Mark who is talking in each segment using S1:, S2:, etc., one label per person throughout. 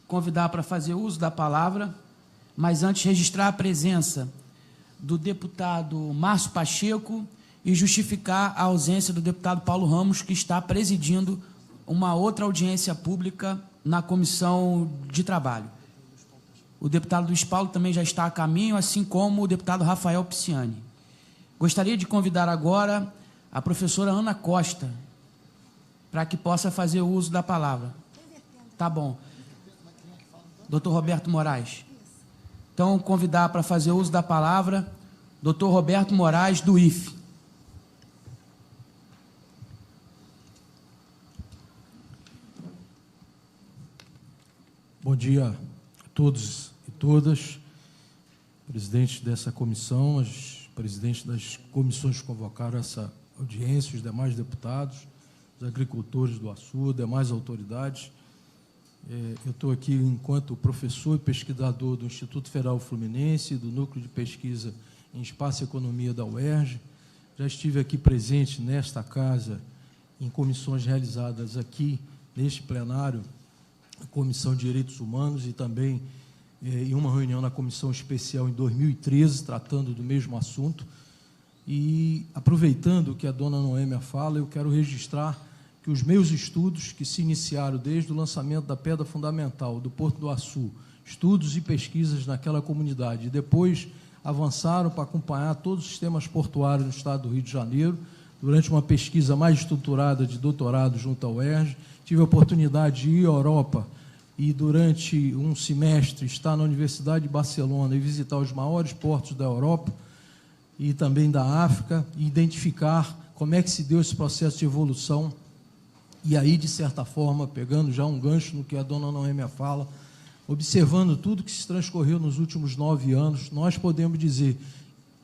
S1: convidar para fazer uso da palavra, mas antes registrar a presença do deputado Márcio Pacheco e justificar a ausência do deputado Paulo Ramos, que está presidindo uma outra audiência pública na Comissão de Trabalho. O deputado Luiz Paulo também já está a caminho, assim como o deputado Rafael Pisciani. Gostaria de convidar agora a professora Ana Costa, para que possa fazer uso da palavra. Tá bom. Doutor Roberto Moraes. Então, convidar para fazer uso da palavra, doutor Roberto Moraes, do IFE.
S2: Bom dia a todos e todas, presidente dessa comissão, os presidentes das comissões que convocaram essa audiência, os demais deputados, os agricultores do Açu, demais autoridades. Eu estou aqui enquanto professor e pesquisador do Instituto Federal Fluminense, do Núcleo de Pesquisa em Espaço e Economia da UERJ. Já estive aqui presente nesta casa em comissões realizadas aqui neste plenário, a Comissão de Direitos Humanos, e também em uma reunião na Comissão Especial em 2013, tratando do mesmo assunto. E, aproveitando que a dona Noêmia fala, eu quero registrar que os meus estudos, que se iniciaram desde o lançamento da Pedra Fundamental do Porto do Açu, estudos e pesquisas naquela comunidade, e depois avançaram para acompanhar todos os sistemas portuários no estado do Rio de Janeiro, durante uma pesquisa mais estruturada de doutorado junto à UERJ. Tive a oportunidade de ir à Europa e, durante um semestre, estar na Universidade de Barcelona e visitar os maiores portos da Europa e também da África, e identificar como é que se deu esse processo de evolução. E aí, de certa forma, pegando já um gancho no que a dona Noêmia fala, observando tudo que se transcorreu nos últimos 9 anos, nós podemos dizer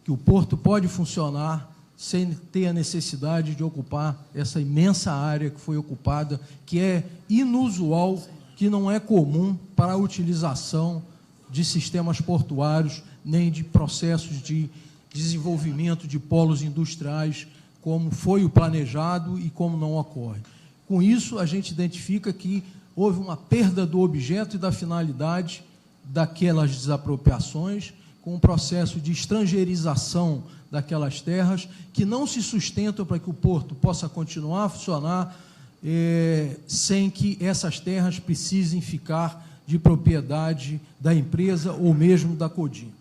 S2: que o porto pode funcionar sem ter a necessidade de ocupar essa imensa área que foi ocupada, que é inusual, que não é comum para a utilização de sistemas portuários, nem de processos de desenvolvimento de polos industriais, como foi o planejado e como não ocorre. Com isso, a gente identifica que houve uma perda do objeto e da finalidade daquelas desapropriações, com um processo de estrangeirização daquelas terras, que não se sustentam para que o porto possa continuar a funcionar sem que essas terras precisem ficar de propriedade da empresa ou mesmo da Codim.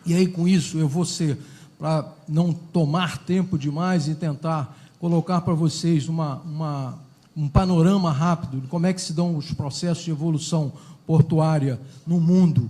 S2: E aí, com isso, eu vou ser, para não tomar tempo demais e tentar colocar para vocês um panorama rápido de como é que se dão os processos de evolução portuária no mundo,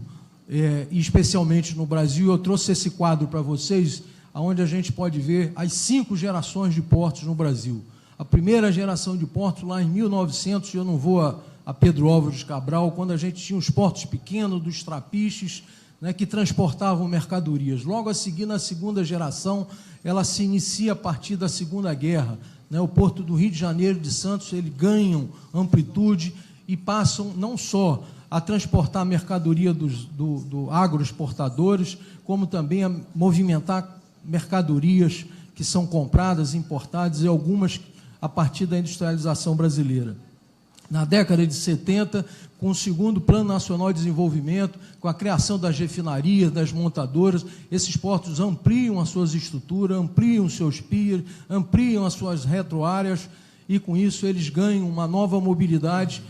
S2: e especialmente no Brasil. Eu trouxe esse quadro para vocês, onde a gente pode ver as 5 gerações de portos no Brasil. A primeira geração de portos, lá em 1900, eu não vou a Pedro Álvares Cabral, quando a gente tinha os portos pequenos, dos trapiches, né, que transportavam mercadorias. Logo a seguir, na segunda geração, ela se inicia a partir da Segunda Guerra. O Porto do Rio de Janeiro e de Santos, eles ganham amplitude e passam não só a transportar mercadoria do agroexportadores, como também a movimentar mercadorias que são compradas, importadas, e algumas a partir da industrialização brasileira. Na década de 70, com o segundo Plano Nacional de Desenvolvimento, com a criação das refinarias, das montadoras, esses portos ampliam as suas estruturas, ampliam os seus piers, ampliam as suas retroáreas, e com isso eles ganham uma nova mobilidade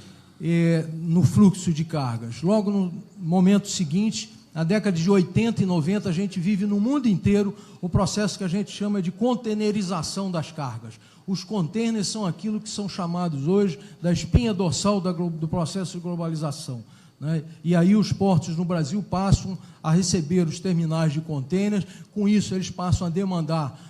S2: no fluxo de cargas. Logo no momento seguinte, na década de 80 e 90, a gente vive no mundo inteiro o processo que a gente chama de containerização das cargas. Os contêineres são aquilo que são chamados hoje da espinha dorsal do processo de globalização, né? E aí os portos no Brasil passam a receber os terminais de contêineres. Com isso, eles passam a demandar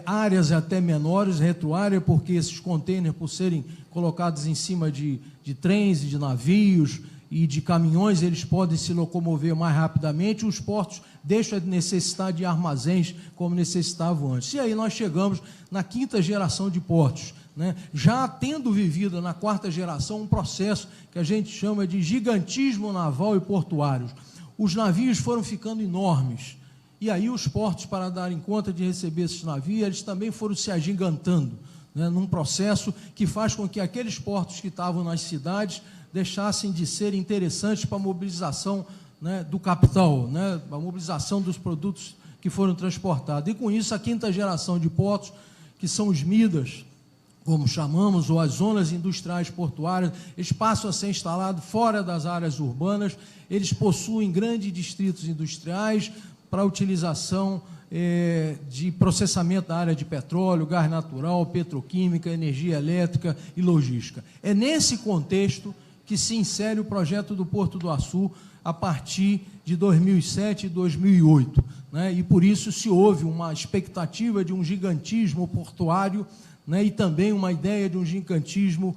S2: áreas até menores, retroárea, porque esses contêineres, por serem colocados em cima de trens e de navios e de caminhões, eles podem se locomover mais rapidamente, e os portos deixam de necessitar de armazéns como necessitavam antes. E aí nós chegamos na 5ª geração de portos, né? Já tendo vivido na 4ª geração um processo que a gente chama de gigantismo naval e portuário. Os navios foram ficando enormes, e aí os portos, para darem conta de receber esses navios, eles também foram se agigantando, né, num processo que faz com que aqueles portos que estavam nas cidades deixassem de ser interessantes para a mobilização, né, do capital, né, a mobilização dos produtos que foram transportados. E, com isso, a quinta geração de portos, que são os MIDAs, como chamamos, ou as zonas industriais portuárias, eles passam a ser instalados fora das áreas urbanas, eles possuem grandes distritos industriais para utilização de processamento da área de petróleo, gás natural, petroquímica, energia elétrica e logística. É nesse contexto que se insere o projeto do Porto do Açu a partir de 2007 e 2008, né? E por isso se houve uma expectativa de um gigantismo portuário, né? E também uma ideia de um gigantismo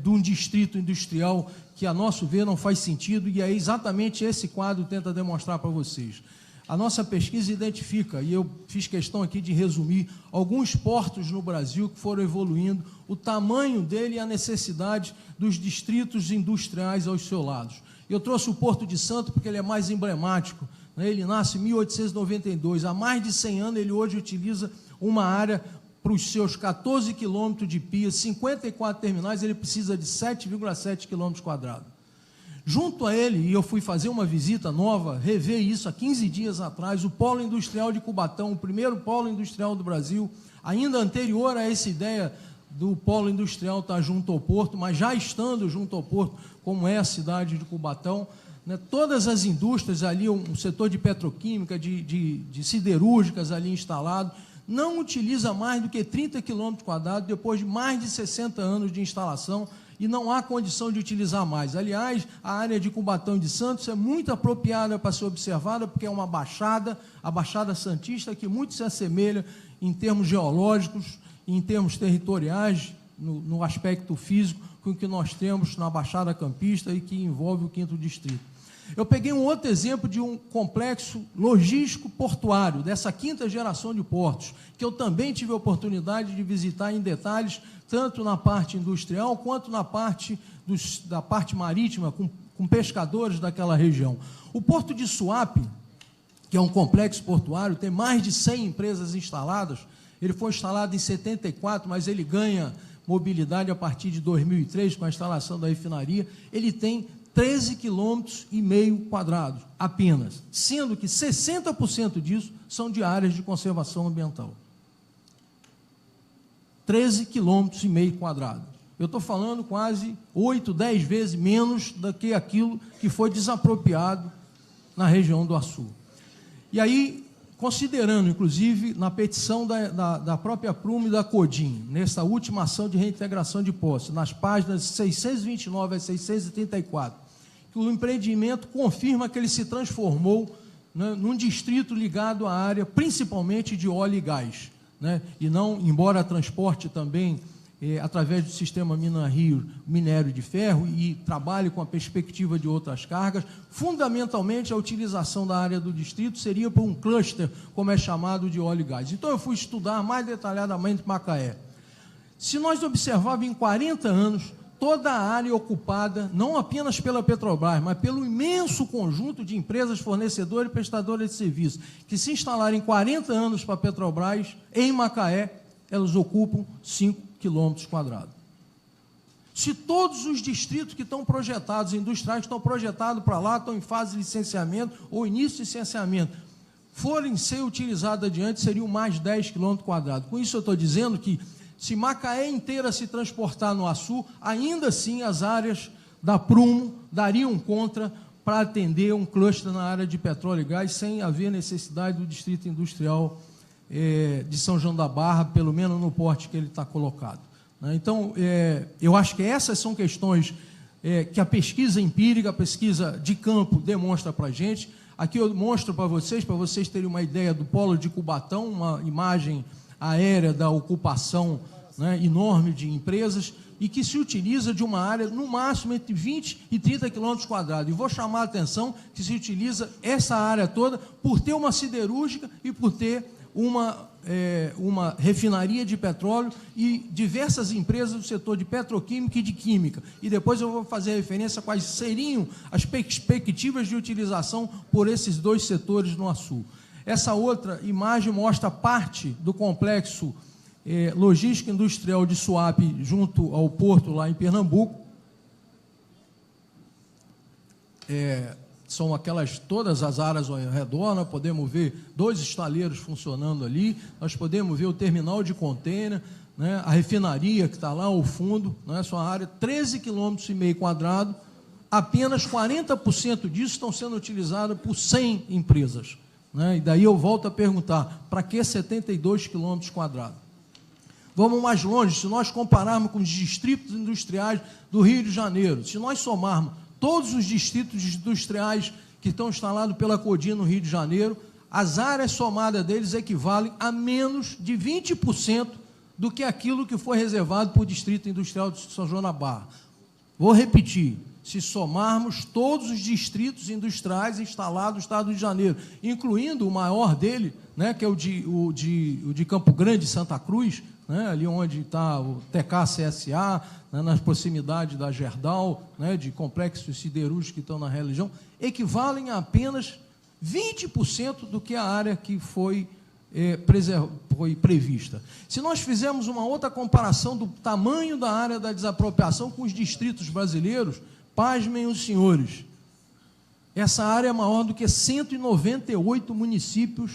S2: de um distrito industrial que, a nosso ver, não faz sentido, e é exatamente esse quadro que tenta demonstrar para vocês. A nossa pesquisa identifica, e eu fiz questão aqui de resumir, alguns portos no Brasil que foram evoluindo, o tamanho dele e a necessidade dos distritos industriais aos seus lados. Eu trouxe o Porto de Santo porque ele é mais emblemático, né? Ele nasce em 1892, há mais de 100 anos ele hoje utiliza uma área para os seus 14 quilômetros de pia, 54 terminais, ele precisa de 7,7 quilômetros quadrados. Junto a ele, e eu fui fazer uma visita nova, rever isso há 15 dias atrás, o Polo Industrial de Cubatão, o primeiro polo industrial do Brasil, ainda anterior a essa ideia do polo industrial estar junto ao porto, mas já estando junto ao porto, como é a cidade de Cubatão, né, todas as indústrias ali, um setor de petroquímica, de siderúrgicas ali instalado, não utiliza mais do que 30 quilômetros quadrados, depois de mais de 60 anos de instalação, e não há condição de utilizar mais. Aliás, a área de Cubatão e de Santos é muito apropriada para ser observada, porque é uma baixada, a Baixada Santista, que muito se assemelha em termos geológicos, em termos territoriais, no aspecto físico, com o que nós temos na Baixada Campista e que envolve o 5º Distrito. Eu peguei um outro exemplo de um complexo logístico portuário, dessa 5ª geração de portos, que eu também tive a oportunidade de visitar em detalhes, tanto na parte industrial, quanto na parte da parte marítima, com pescadores daquela região. O Porto de Suape, que é um complexo portuário, tem mais de 100 empresas instaladas, ele foi instalado em 74, mas ele ganha mobilidade a partir de 2003, com a instalação da refinaria, ele tem 13,5 km quadrados apenas, sendo que 60% disso são de áreas de conservação ambiental. 13,5 km quadrados. Eu estou falando quase 8, 10 vezes menos do que aquilo que foi desapropriado na região do Açu. E aí, considerando, inclusive, na petição da própria Prumo e da Codim, nessa última ação de reintegração de posse, nas páginas 629 a 634, que o empreendimento confirma que ele se transformou, né, num distrito ligado à área, principalmente de óleo e gás, né, e não, embora transporte também, através do sistema Minas-Rio, minério de ferro, e trabalhe com a perspectiva de outras cargas, fundamentalmente a utilização da área do distrito seria por um cluster, como é chamado, de óleo e gás. Então eu fui estudar mais detalhadamente Macaé. Se nós observarmos em 40 anos, toda a área ocupada, não apenas pela Petrobras, mas pelo imenso conjunto de empresas fornecedoras e prestadoras de serviços, que se instalaram em 40 anos para a Petrobras, em Macaé, elas ocupam 5 quilômetros quadrados. Se todos os distritos que estão projetados, industriais que estão projetados para lá, estão em fase de licenciamento ou início de licenciamento, forem ser utilizados adiante, seriam mais 10 quilômetros quadrados. Com isso eu estou dizendo que, se Macaé inteira se transportar no Açu, ainda assim as áreas da Prumo dariam conta para atender um cluster na área de petróleo e gás, sem haver necessidade do distrito industrial de São João da Barra, pelo menos no porte que ele está colocado. Então, eu acho que essas são questões que a pesquisa empírica, a pesquisa de campo demonstra para a gente. Aqui eu mostro para vocês terem uma ideia do polo de Cubatão, uma imagem aérea da ocupação, né, enorme de empresas, e que se utiliza de uma área, no máximo, entre 20 e 30 quilômetros quadrados. E vou chamar a atenção que se utiliza essa área toda por ter uma siderúrgica e por ter uma refinaria de petróleo e diversas empresas do setor de petroquímica e de química. E depois eu vou fazer referência a quais seriam as perspectivas de utilização por esses dois setores no Açu. Essa outra imagem mostra parte do complexo logístico industrial de Suape, junto ao porto lá em Pernambuco. são todas as áreas ao redor. Nós podemos ver 2 estaleiros funcionando ali, nós podemos ver o terminal de contêiner, né, a refinaria que está lá ao fundo, né, sua área, 13,5 km², apenas 40% disso estão sendo utilizados por 100 empresas. Né, e daí eu volto a perguntar, para que 72 km²? Vamos mais longe, se nós compararmos com os distritos industriais do Rio de Janeiro, se nós somarmos todos os distritos industriais que estão instalados pela Codin no Rio de Janeiro, as áreas somadas deles equivalem a menos de 20% do que aquilo que foi reservado por Distrito Industrial de São João da Barra. Vou repetir, se somarmos todos os distritos industriais instalados no Estado do Rio de Janeiro, incluindo o maior dele, né, que é o de Campo Grande, Santa Cruz, né, ali onde está o TK-CSA, né, nas proximidades da Gerdau, né, de complexos siderúrgicos que estão na região, equivalem a apenas 20% do que a área que foi prevista. Se nós fizermos uma outra comparação do tamanho da área da desapropriação com os distritos brasileiros, pasmem os senhores, essa área é maior do que 198 municípios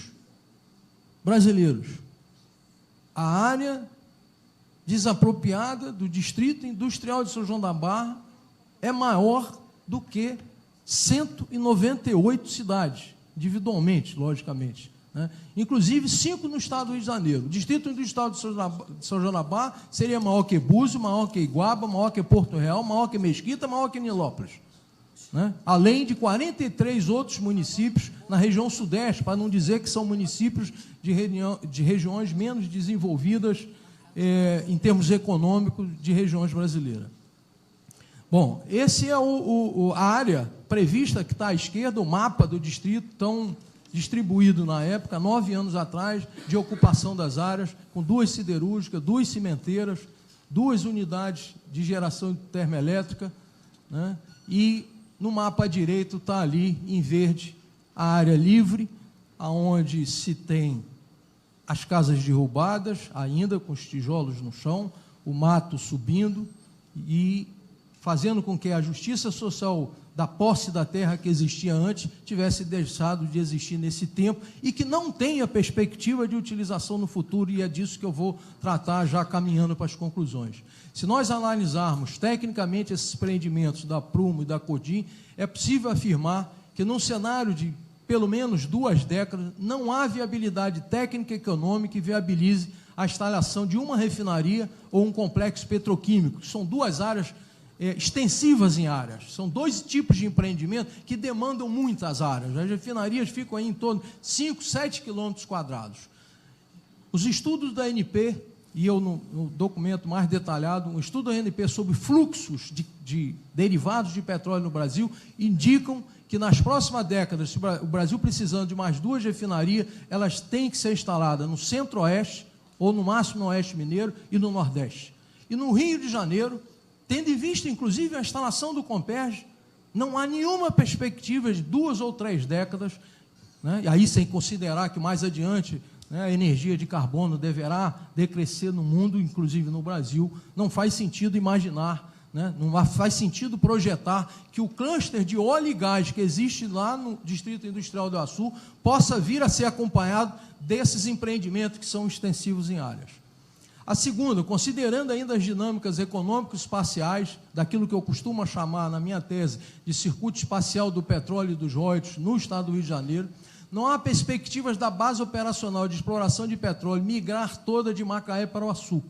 S2: brasileiros. A área desapropriada do Distrito Industrial de São João da Barra é maior do que 198 cidades, individualmente, logicamente, né? Inclusive 5 no estado do Rio de Janeiro. O Distrito Industrial de São João da Barra seria maior que Búzios, maior que Iguaba, maior que Porto Real, maior que Mesquita, maior que Nilópolis, né? Além de 43 outros municípios na região sudeste, para não dizer que são municípios de regiões menos desenvolvidas em termos econômicos de regiões brasileiras. Bom, esse é a área prevista que está à esquerda, o mapa do distrito, tão distribuído na época, 9 anos atrás, de ocupação das áreas, com 2 siderúrgicas, 2 cimenteiras, 2 unidades de geração termoelétrica, né? E no mapa direito está ali, em verde, a área livre, onde se tem as casas derrubadas, ainda com os tijolos no chão, o mato subindo e fazendo com que a justiça social da posse da terra que existia antes tivesse deixado de existir nesse tempo e que não tenha perspectiva de utilização no futuro, e é disso que eu vou tratar já caminhando para as conclusões. Se nós analisarmos tecnicamente esses empreendimentos da Prumo e da Codin, é possível afirmar que num cenário de pelo menos 2 décadas, não há viabilidade técnica e econômica que viabilize a instalação de uma refinaria ou um complexo petroquímico, que são 2 áreas extensivas em áreas. São 2 tipos de empreendimento que demandam muitas áreas. As refinarias ficam aí em torno de 5, 7 km². Os estudos da ANP, e eu no documento mais detalhado, um estudo da ANP sobre fluxos de derivados de petróleo no Brasil, indicam que nas próximas décadas, se o Brasil precisando de mais 2 refinarias, elas têm que ser instaladas no Centro-Oeste, ou no máximo no Oeste Mineiro, e no Nordeste. E no Rio de Janeiro, tendo em vista, inclusive, a instalação do Comperj, não há nenhuma perspectiva de 2 ou 3 décadas, né? E aí sem considerar que mais adiante, né, a energia de carbono deverá decrescer no mundo, inclusive no Brasil, não faz sentido imaginar, né, não faz sentido projetar que o cluster de óleo e gás que existe lá no Distrito Industrial do Açu possa vir a ser acompanhado desses empreendimentos que são extensivos em áreas. A segunda, considerando ainda as dinâmicas econômico-espaciais, daquilo que eu costumo chamar, na minha tese, de circuito espacial do petróleo e dos royalties no estado do Rio de Janeiro, não há perspectivas da base operacional de exploração de petróleo migrar toda de Macaé para o Açu.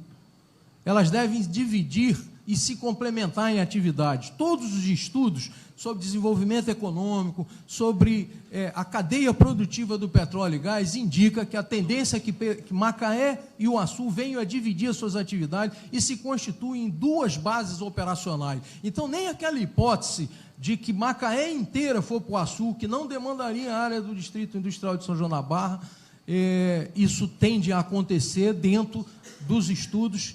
S2: Elas devem dividir e se complementar em atividades. Todos os estudos sobre desenvolvimento econômico, sobre a cadeia produtiva do petróleo e gás, indica que a tendência é que Macaé e o Açu venham a dividir as suas atividades e se constituem em 2 bases operacionais. Então, nem aquela hipótese de que Macaé inteira for para o Açu, que não demandaria a área do Distrito Industrial de São João da Barra, isso tende a acontecer dentro dos estudos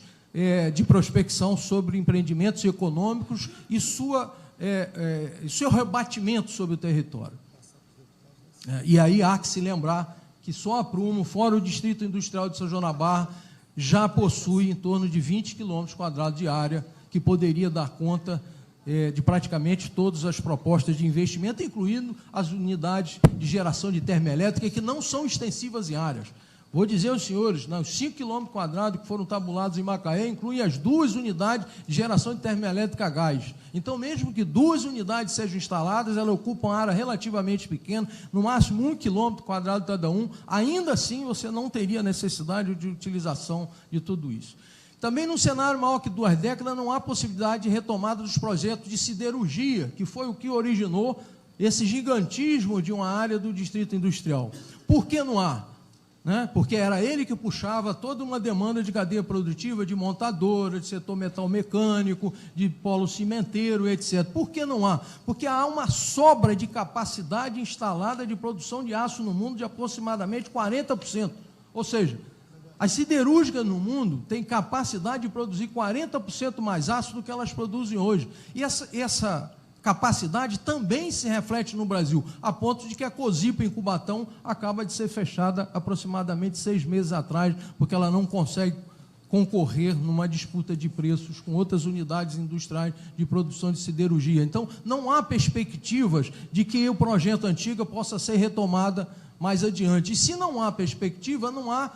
S2: de prospecção sobre empreendimentos econômicos e seu rebatimento sobre o território. E aí há que se lembrar que só a Prumo, fora o Distrito Industrial de São João da Barra, já possui em torno de 20 km² de área que poderia dar conta de praticamente todas as propostas de investimento, incluindo as unidades de geração de termoelétrica, que não são extensivas em áreas. Vou dizer aos senhores, os 5 km² que foram tabulados em Macaé incluem as 2 unidades de geração de termoelétrica a gás. Então, mesmo que 2 unidades sejam instaladas, elas ocupam área relativamente pequena, no máximo 1 km² cada um, ainda assim você não teria necessidade de utilização de tudo isso. Também, num cenário maior que 2 décadas, não há possibilidade de retomada dos projetos de siderurgia, que foi o que originou esse gigantismo de uma área do distrito industrial. Por que não há? Porque era ele que puxava toda uma demanda de cadeia produtiva, de montadora, de setor metal mecânico, de polo cimenteiro, etc. Por que não há? Porque há uma sobra de capacidade instalada de produção de aço no mundo de aproximadamente 40%. Ou seja, as siderúrgicas no mundo têm capacidade de produzir 40% mais aço do que elas produzem hoje. E essa capacidade também se reflete no Brasil, a ponto de que a Cosipa em Cubatão acaba de ser fechada aproximadamente 6 meses atrás, porque ela não consegue concorrer numa disputa de preços com outras unidades industriais de produção de siderurgia. Então, não há perspectivas de que o projeto Antiga possa ser retomada mais adiante. E se não há perspectiva, não há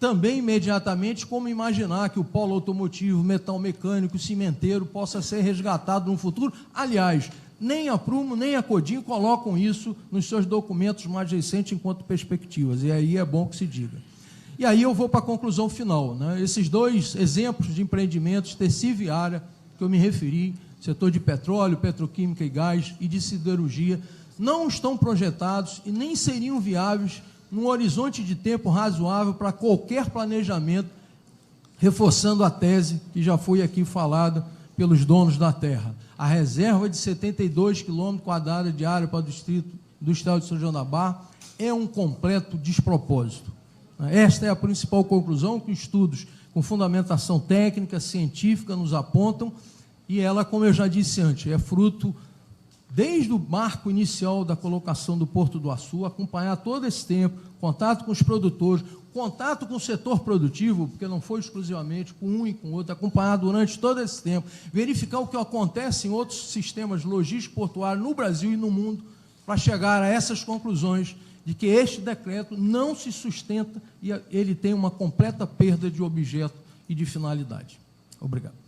S2: também imediatamente como imaginar que o polo automotivo, metal mecânico, cimenteiro possa ser resgatado no futuro. Aliás, nem a Prumo, nem a Codin colocam isso nos seus documentos mais recentes enquanto perspectivas, e aí é bom que se diga. E aí eu vou para a conclusão final. Esses 2 exemplos de empreendimentos terciária que eu me referi, setor de petróleo, petroquímica e gás e de siderurgia, não estão projetados e nem seriam viáveis num horizonte de tempo razoável para qualquer planejamento, reforçando a tese que já foi aqui falada pelos donos da terra. A reserva de 72 km² de área para o Distrito Industrial de São João da Barra é um completo despropósito. Esta é a principal conclusão que estudos com fundamentação técnica, científica, nos apontam, e ela, como eu já disse antes, é fruto desde o marco inicial da colocação do Porto do Açu, acompanhar todo esse tempo, contato com os produtores, contato com o setor produtivo, porque não foi exclusivamente com um e com o outro, acompanhar durante todo esse tempo, verificar o que acontece em outros sistemas logísticos portuários no Brasil e no mundo, para chegar a essas conclusões de que este decreto não se sustenta e ele tem uma completa perda de objeto e de finalidade. Obrigado.